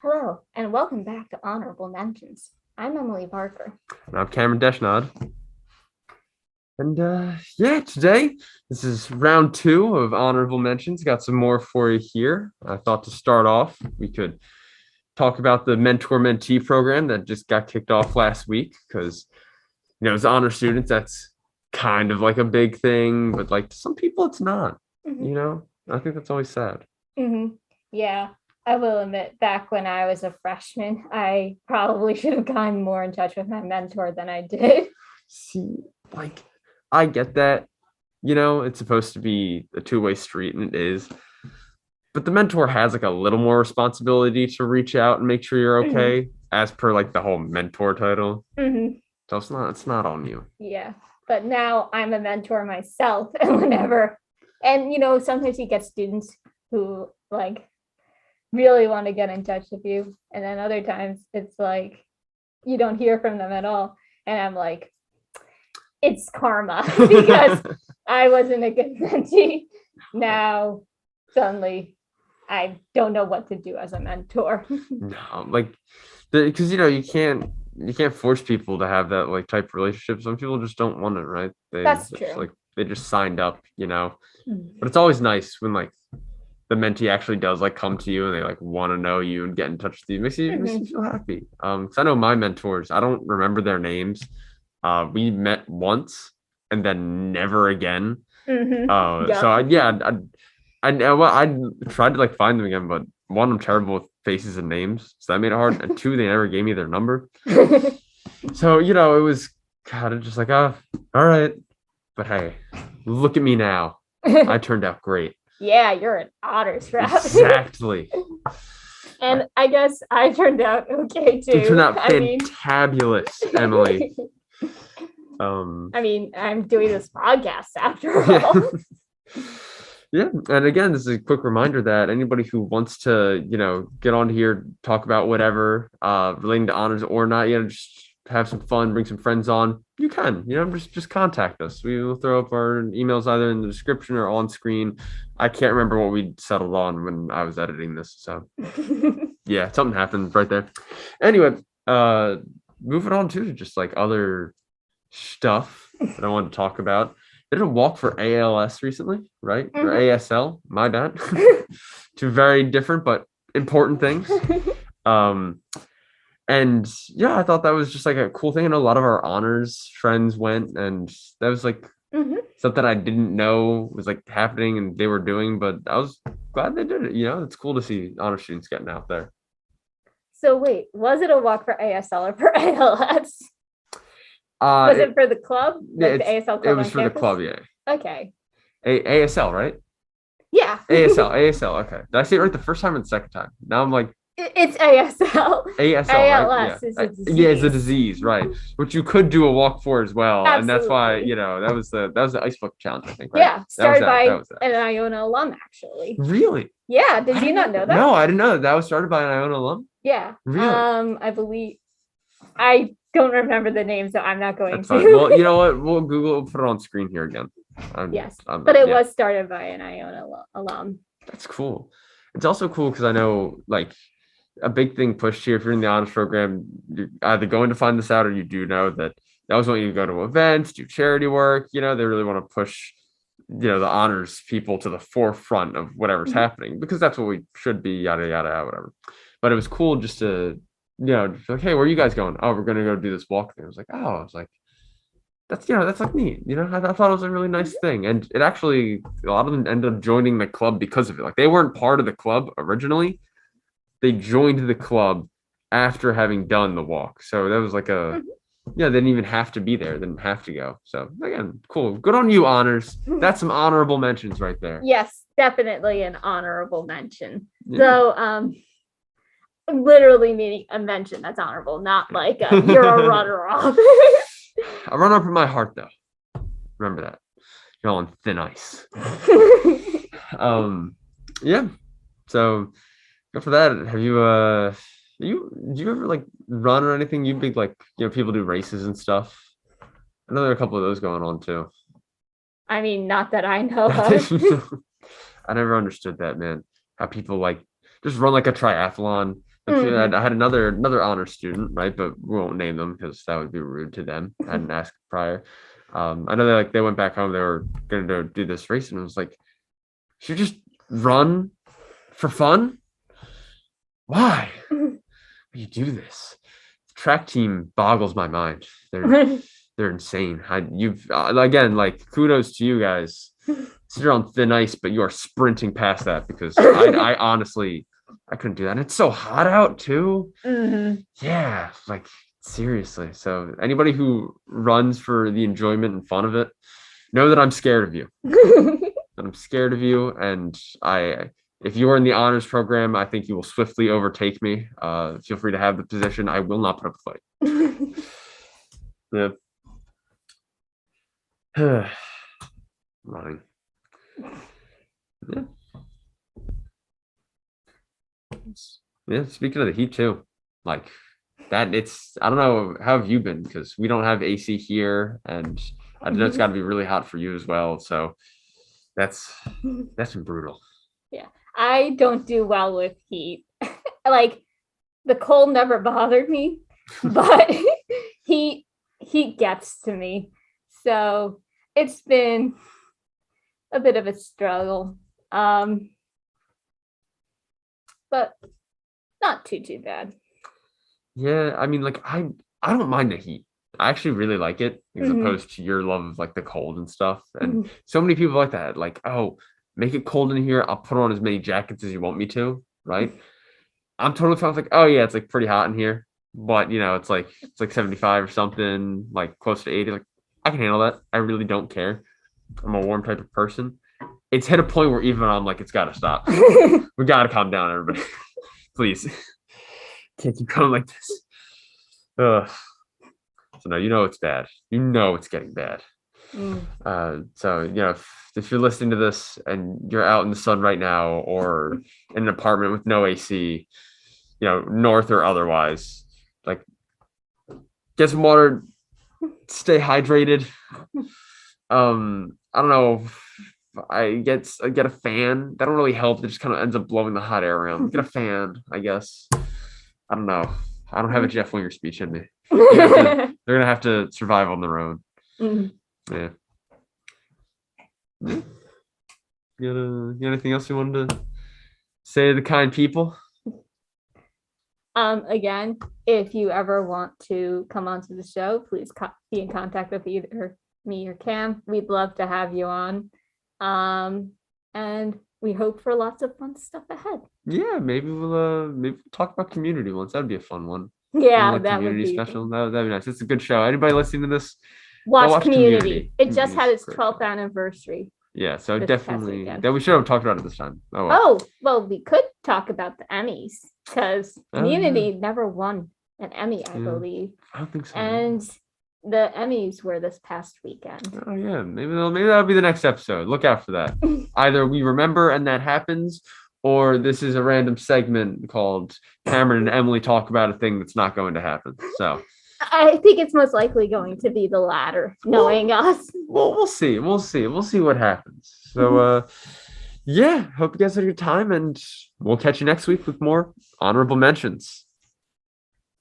Hello, and welcome back to Honorable Mentions. I'm Emily Parker. And I'm Cameron Deshnod. And today this is round two of honorable mentions. Got some more for you here. I thought to start off, we could talk about the mentor mentee program that just got kicked off last week because, as honor students, that's kind of like a big thing, but like to some people, it's not. I think that's always sad. Yeah, I will admit, back when I was a freshman, I probably should have gotten more in touch with my mentor than I did. See, like, I get that. It's supposed to be a two-way street, and it is. But the mentor has like a little more responsibility to reach out and make sure you're okay, as per like the whole mentor title. So it's not on you. Yeah, but now I'm a mentor myself, and sometimes you get students who like really want to get in touch with you, and then other times it's like you don't hear from them at all, and I'm like, it's karma because I wasn't a good mentee. Now suddenly I don't know what to do as a mentor. No, like, because you can't force people to have that like type of relationship. Some people just don't want it, right? That's just, true. like they just signed up. But it's always nice when like the mentee actually does like come to you and they like want to know you and get in touch with you. It makes you feel happy. Because I know my mentors, I don't remember their names. We met once and then never again. Yep. So I know well, I tried to like find them again, but one, I'm terrible with faces and names, so that made it hard. And two, they never gave me their number. So it was kind of just like, oh, all right. But hey, look at me now. I turned out great. Yeah, you're an honors rep. Exactly. And I guess I turned out okay too. You turned out fantabulous, Emily. I'm doing this podcast after all. Yeah, and again, this is a quick reminder that anybody who wants to, get on here, talk about whatever, relating to honors or not, just have some fun, bring some friends on, you can, just contact us. We will throw up our emails either in the description or on screen. I can't remember what we settled on when I was editing this, so yeah, something happened right there. Anyway, moving on to just like other stuff that I wanted to talk about. Did a walk for ALS recently, right? Or ASL, my bad. Two very different but important things. And yeah, I thought that was just like a cool thing. And a lot of our honors friends went, and that was like something I didn't know was like happening and they were doing, but I was glad they did it. It's cool to see honor students getting out there. So wait, was it a walk for ASL or for ALS? Was it for the club? Like the ASL club? It was for the club, yeah. Okay. ASL, right? Yeah. ASL. Okay. Did I say it right the first time and the second time? Now I'm like, it's ASL. ASL, ALS right? is a disease. Yeah, it's a disease, right? Which you could do a walk for as well, Absolutely. And that's why that was the ice bucket challenge, I think. Right? Yeah, started by an Iona alum, actually. Really? Yeah. Did you not know that? No, I didn't know that was started by an Iona alum. Yeah. Really? I believe. I don't remember the name, so I'm not going That's to. Fine. Well, you know what? We'll Google. We'll put it on screen here again. Yes, but it was started by an Iona alum. That's cool. It's also cool because I know like a big thing pushed here if you're in the honors program, you're either going to find this out or you do know that they always want you to go to events, do charity work. They really want to push, the honors people to the forefront of whatever's happening because that's what we should be, yada, yada, yada, whatever. But it was cool just to, like, hey, where are you guys going? Oh, we're going to go do this walk thing. I was like, that's like neat. I thought it was a really nice thing. And it actually, a lot of them ended up joining the club because of it. Like they weren't part of the club originally. They joined the club after having done the walk. So that was like they didn't even have to be there. They didn't have to go. So again, cool. Good on you, honors. That's some honorable mentions right there. Yes, definitely an honorable mention. Yeah. So, literally meaning a mention that's honorable, not like you're a runner-up. I run up in my heart, though. Remember that. You're on thin ice. Yeah. So after that, have you do you ever like run or anything? You big like people do races and stuff. I know there are a couple of those going on too. I mean, not that I know of. I never understood that, man. How people like just run like a triathlon. I had another honor student, right? But we won't name them because that would be rude to them. I hadn't asked prior. I know they went back home. They were going to do this race, and I was like, "Should you just run for fun? Why? You do this?" Track team boggles my mind. They're insane. You've again, like, kudos to you guys. You're on thin ice, but you are sprinting past that because I honestly I couldn't do that. And it's so hot out too. Yeah, like seriously. So anybody who runs for the enjoyment and fun of it, know that I'm scared of you. I'm scared of you, and if you are in the honors program, I think you will swiftly overtake me. Feel free to have the position. I will not put up a fight. Yeah. Running. Yeah. Yeah. Speaking of the heat too, like that, I don't know, how have you been? Because we don't have AC here, and I know it's got to be really hot for you as well. So that's been brutal. Yeah, I don't do well with heat. Like, the cold never bothered me, but heat gets to me. So it's been a bit of a struggle. But not too bad. Yeah, I mean, like I don't mind the heat. I actually really like it as opposed to your love of like the cold and stuff. And so many people like that, like, oh, make it cold in here. I'll put on as many jackets as you want me to, right? I'm totally fine with like, oh yeah, it's like pretty hot in here, but it's like 75 or something, like close to 80. Like, I can handle that. I really don't care. I'm a warm type of person. It's hit a point where even I'm like, it's got to stop. We got to calm down, everybody. Please. Can't keep going like this. Ugh. So no, it's bad. It's getting bad. So if you're listening to this and you're out in the sun right now, or in an apartment with no AC, north or otherwise, like, get some water, stay hydrated. I don't know. I get a fan. That don't really help. It just kind of ends up blowing the hot air around. Get a fan, I guess. I don't know. I don't have a Jeff Winger speech in me. They're gonna have to survive on their own. Yeah. You got anything else you wanted to say to the kind people? Again, if you ever want to come onto the show, please be in contact with either me or Cam. We'd love to have you on. And we hope for lots of fun stuff ahead. Yeah, maybe we'll talk about Community once. That'd be a fun one. Yeah, like that Community would be special. That'd be nice. It's a good show. Anybody listening to this, watch Community. It just had its 12th anniversary. Yeah, so definitely that we should have talked about it this time. Well, we could talk about the Emmys, because Community never won an Emmy, I believe. I don't think so. And the Emmys were this past weekend. Oh yeah, maybe that'll be the next episode. Look out for that. Either we remember and that happens, or this is a random segment called Cameron and Emily talk about a thing that's not going to happen. So I think it's most likely going to be the latter, knowing us. Well, we'll see. We'll see what happens. So yeah, hope you guys had a good time, and we'll catch you next week with more honorable mentions.